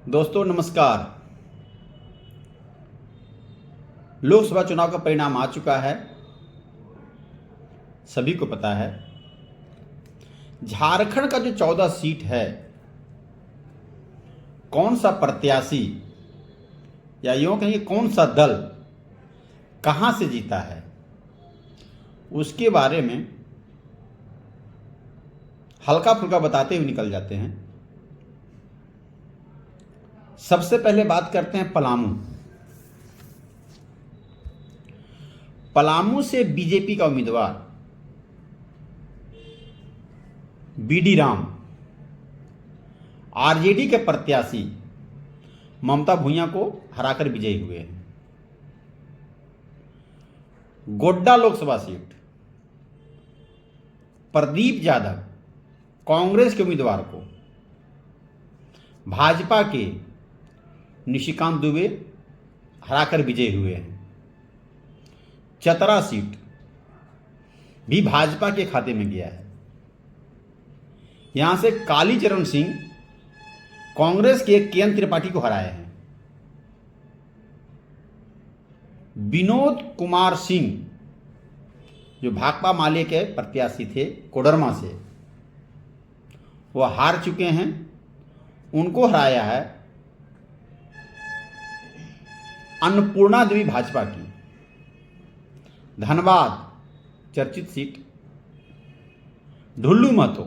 दोस्तों नमस्कार। लोकसभा चुनाव का परिणाम आ चुका है, सभी को पता है। झारखंड का जो 14 सीट है, कौन सा प्रत्याशी या यूं कहिए कौन सा दल कहां से जीता है, उसके बारे में हल्का फुल्का बताते हुए निकल जाते हैं। सबसे पहले बात करते हैं पलामू से बीजेपी का उम्मीदवार बीडी राम आरजेडी के प्रत्याशी ममता भूंया को हराकर विजयी हुए हैं। गोड्डा लोकसभा सीट प्रदीप यादव कांग्रेस के उम्मीदवार को भाजपा के निशिकांत दुबे हराकर विजयी हुए हैं। चतरा सीट भी भाजपा के खाते में गया है। यहां से कालीचरण सिंह कांग्रेस के केएन त्रिपाठी को हराए हैं। विनोद कुमार सिंह जो भाकपा माले के प्रत्याशी थे कोडरमा से, वह हार चुके हैं। उनको हराया है अन्नपूर्णा देवी भाजपा की। धनबाद चर्चित सीट ढुल्लू महतो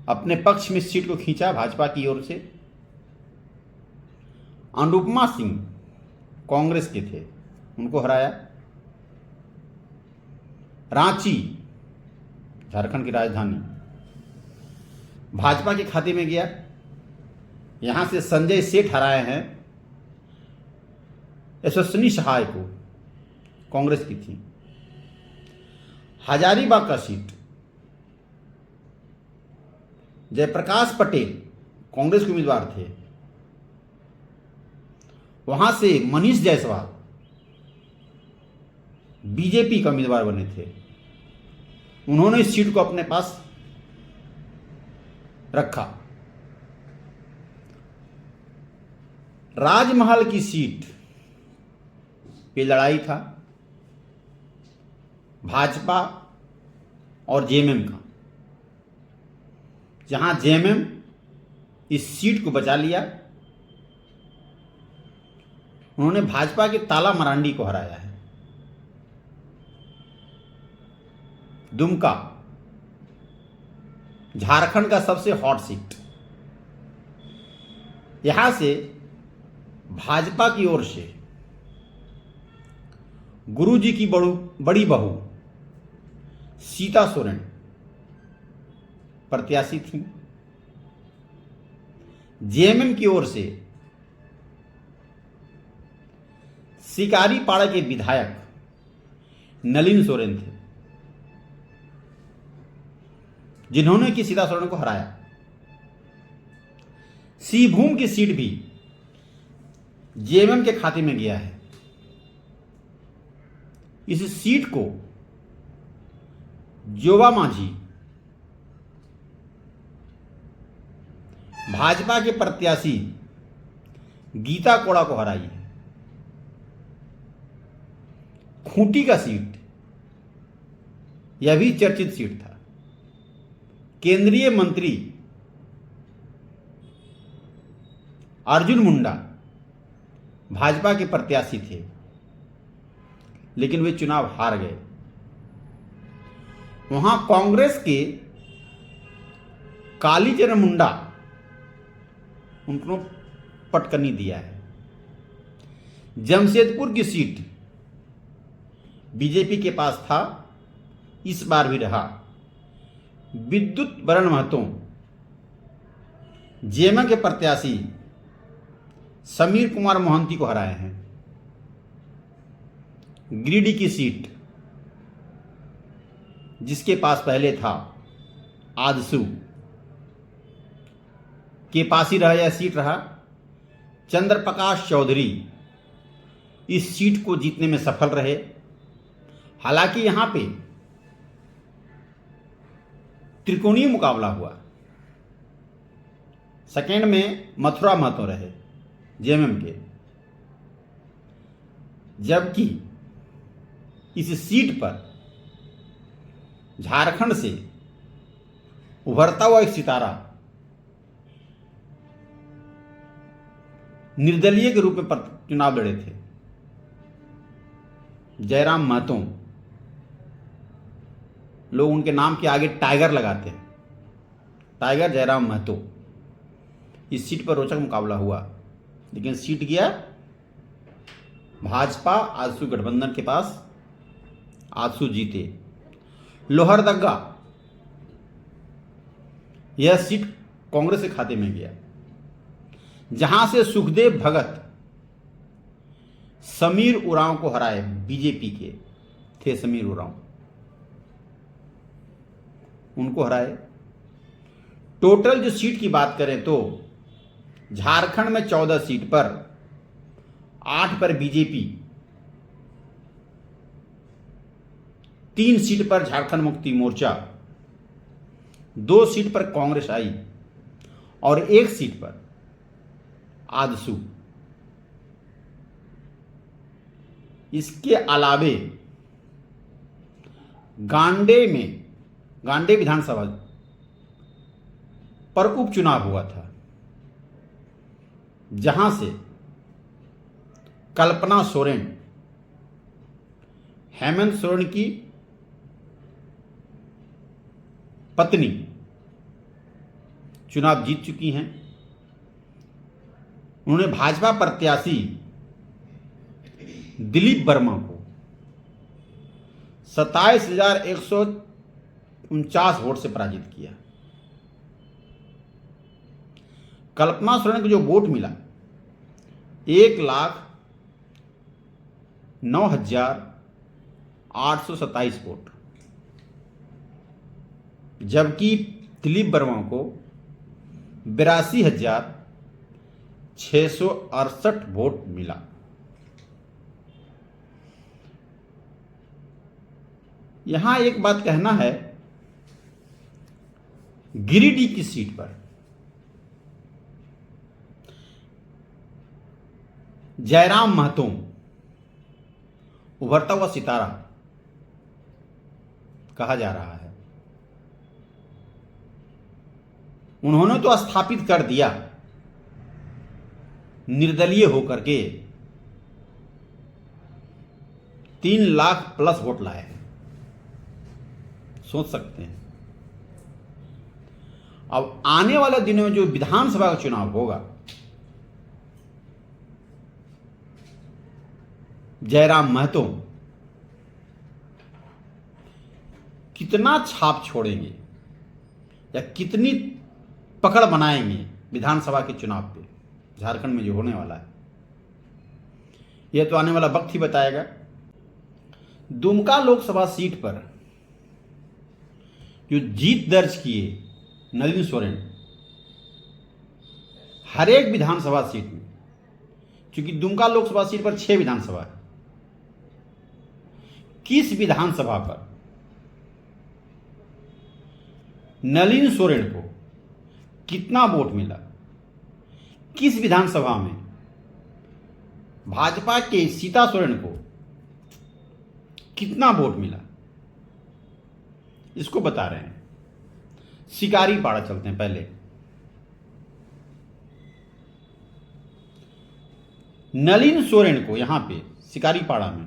अपने पक्ष में सीट को खींचा भाजपा की ओर से। अनुपमा सिंह कांग्रेस के थे, उनको हराया। रांची झारखंड की राजधानी भाजपा के खाते में गया। यहां से संजय सेठ हराए हैं यशस्विनी सहाय को, कांग्रेस की थी। हजारीबाग का सीट जयप्रकाश पटेल कांग्रेस के उम्मीदवार थे, वहां से मनीष जायसवाल बीजेपी का उम्मीदवार बने थे। उन्होंने इस सीट को अपने पास रखा। राजमहल की सीट पे लड़ाई था भाजपा और जेएमएम का, जहां जेएमएम इस सीट को बचा लिया। उन्होंने भाजपा के ताला मरांडी को हराया है। दुमका झारखंड का सबसे हॉट सीट, यहां से भाजपा की ओर से गुरुजी की बड़ी बहू सीता सोरेन प्रत्याशी थी। जेएमएम की ओर से शिकारीपाड़ा के विधायक नलिन सोरेन थे, जिन्होंने की सीता सोरेन को हराया। सिंहभूम की सीट भी जेएमएम के खाते में गया है। इस सीट को जोबा मांझी भाजपा के प्रत्याशी गीता कोड़ा को हराई है। खूंटी का सीट यह भी चर्चित सीट था। केंद्रीय मंत्री अर्जुन मुंडा भाजपा के प्रत्याशी थे, लेकिन वे चुनाव हार गए। वहां कांग्रेस के कालीचरण मुंडा उनको पटकनी दिया है। जमशेदपुर की सीट बीजेपी के पास था, इस बार भी रहा। विद्युत वरण महतो जेएमएम के प्रत्याशी समीर कुमार मोहंती को हराए हैं। गिरिडीह की सीट जिसके पास पहले था आजसू के पास ही रहा, यह सीट रहा। चंद्र प्रकाश चौधरी इस सीट को जीतने में सफल रहे। हालांकि यहां पे त्रिकोणीय मुकाबला हुआ। सेकेंड में मथुरा महतो रहे जेएमएम के। जबकि इस सीट पर झारखंड से उभरता हुआ एक सितारा निर्दलीय के रूप में चुनाव लड़े थे, जयराम महतो। लोग उनके नाम के आगे टाइगर लगाते हैं, टाइगर जयराम महतो। इस सीट पर रोचक मुकाबला हुआ, लेकिन सीट गया भाजपा आजसू गठबंधन के पास। आजसू जीते। लोहरदगा, यह सीट कांग्रेस के खाते में गया, जहां से सुखदेव भगत समीर उरांव को हराए। बीजेपी के थे समीर उरांव, उनको हराए। टोटल जो सीट की बात करें तो झारखंड में 14 सीट पर 8 पर बीजेपी, 3 सीट पर झारखंड मुक्ति मोर्चा, 2 सीट पर कांग्रेस आई और 1 सीट पर आजसू। इसके अलावे गांडे विधानसभा पर उपचुनाव हुआ था, जहां से कल्पना सोरेन, हेमंत सोरेन की पत्नी, चुनाव जीत चुकी हैं। उन्होंने भाजपा प्रत्याशी दिलीप वर्मा को 27,149 वोट से पराजित किया। कल्पना सोरेन को जो वोट मिला 1,09,827 वोट, जबकि दिलीप वर्मा को 82,668 वोट मिला। यहां एक बात कहना है, गिरिडीह की सीट पर जयराम महतो उभरता हुआ सितारा कहा जा रहा है। उन्होंने तो स्थापित कर दिया निर्दलीय होकर के 3 लाख प्लस वोट लाए हैं, सोच सकते हैं। अब आने वाले दिनों में जो विधानसभा का चुनाव होगा, जयराम महतो कितना छाप छोड़ेंगे या कितनी पकड़ बनाएंगे विधानसभा के चुनाव पे, झारखंड में जो होने वाला है, यह तो आने वाला वक्त ही बताएगा। दुमका लोकसभा सीट पर जो जीत दर्ज किए नलिन सोरेन, हर एक विधानसभा सीट में, क्योंकि दुमका लोकसभा सीट पर 6 विधानसभा है, किस विधानसभा पर नलिन सोरेन को कितना वोट मिला, किस विधानसभा में भाजपा के सीता सोरेन को कितना वोट मिला, इसको बता रहे हैं। शिकारीपाड़ा चलते हैं पहले। नलिन सोरेन को यहां पे शिकारीपाड़ा में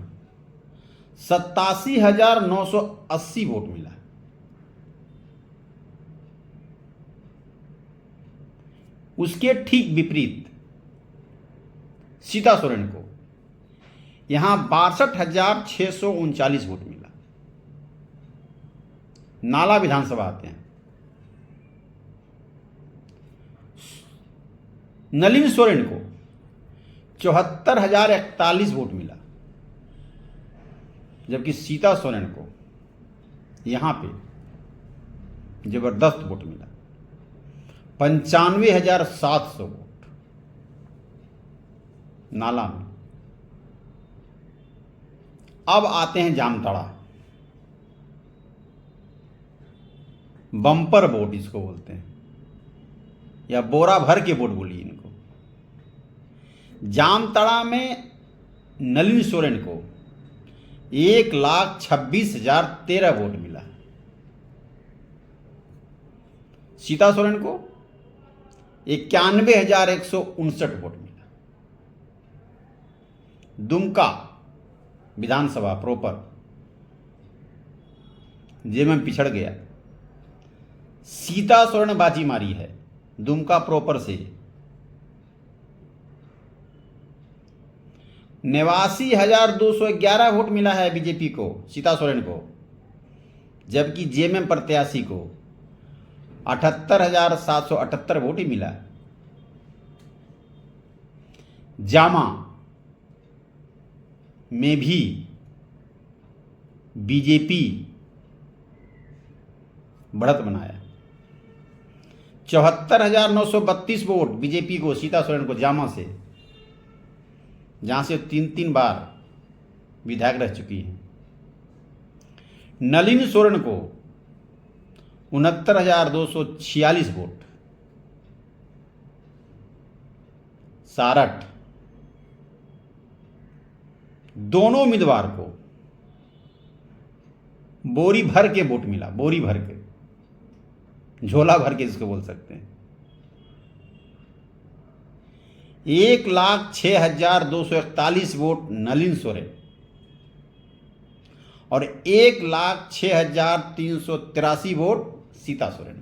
87,980 वोट मिला। उसके ठीक विपरीत सीता सोरेन को यहां 62,639 वोट मिला। नाला विधानसभा आते हैं। नलिन सोरेन को 74,041 वोट मिला, जबकि सीता सोरेन को यहां पे जबरदस्त वोट मिला, 95,700 वोट नाला में। अब आते हैं जामताड़ा, बम्पर वोट इसको बोलते हैं। या बोरा भर के वोट बोलिए इनको। जामताड़ा में नलिन सोरेन को 1,26,013 वोट मिला। सीता सोरेन को 91,159 वोट मिला। दुमका विधानसभा प्रॉपर जेएमएम पिछड़ गया। सीता सोरेन बाजी मारी है दुमका प्रॉपर से। 89,211 वोट मिला है बीजेपी को, सीता सोरेन को, जबकि जेएमएम प्रत्याशी को 78,778 वोट ही मिला। जामा में भी बीजेपी बढ़त बनाया। 74,932 वोट बीजेपी को, सीता सोरेन को, जामा से, जहां से 3 बार विधायक रह चुकी हैं। नलिन सोरेन को 69,246 वोट। सारठ, दोनों उम्मीदवार को बोरी भर के वोट मिला, बोरी भर के, झोला भर के इसको बोल सकते हैं। 1,06,241 वोट नलिन सोरेन और 1,06,383 वोट सीता सोरेन को।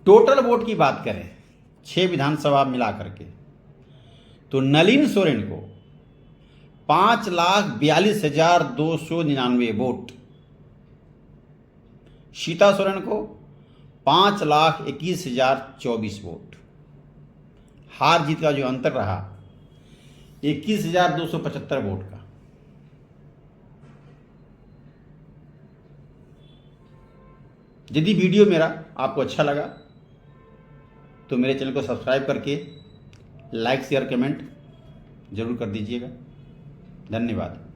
टोटल वोट की बात करें 6 विधानसभा मिला करके तो नलिन सोरेन को 5,42,299 वोट, सीता सोरेन को 5,21,024 वोट। हार जीत का जो अंतर रहा 21,275 वोट का। यदि वीडियो मेरा आपको अच्छा लगा तो मेरे चैनल को सब्सक्राइब करके लाइक शेयर कमेंट जरूर कर दीजिएगा। धन्यवाद।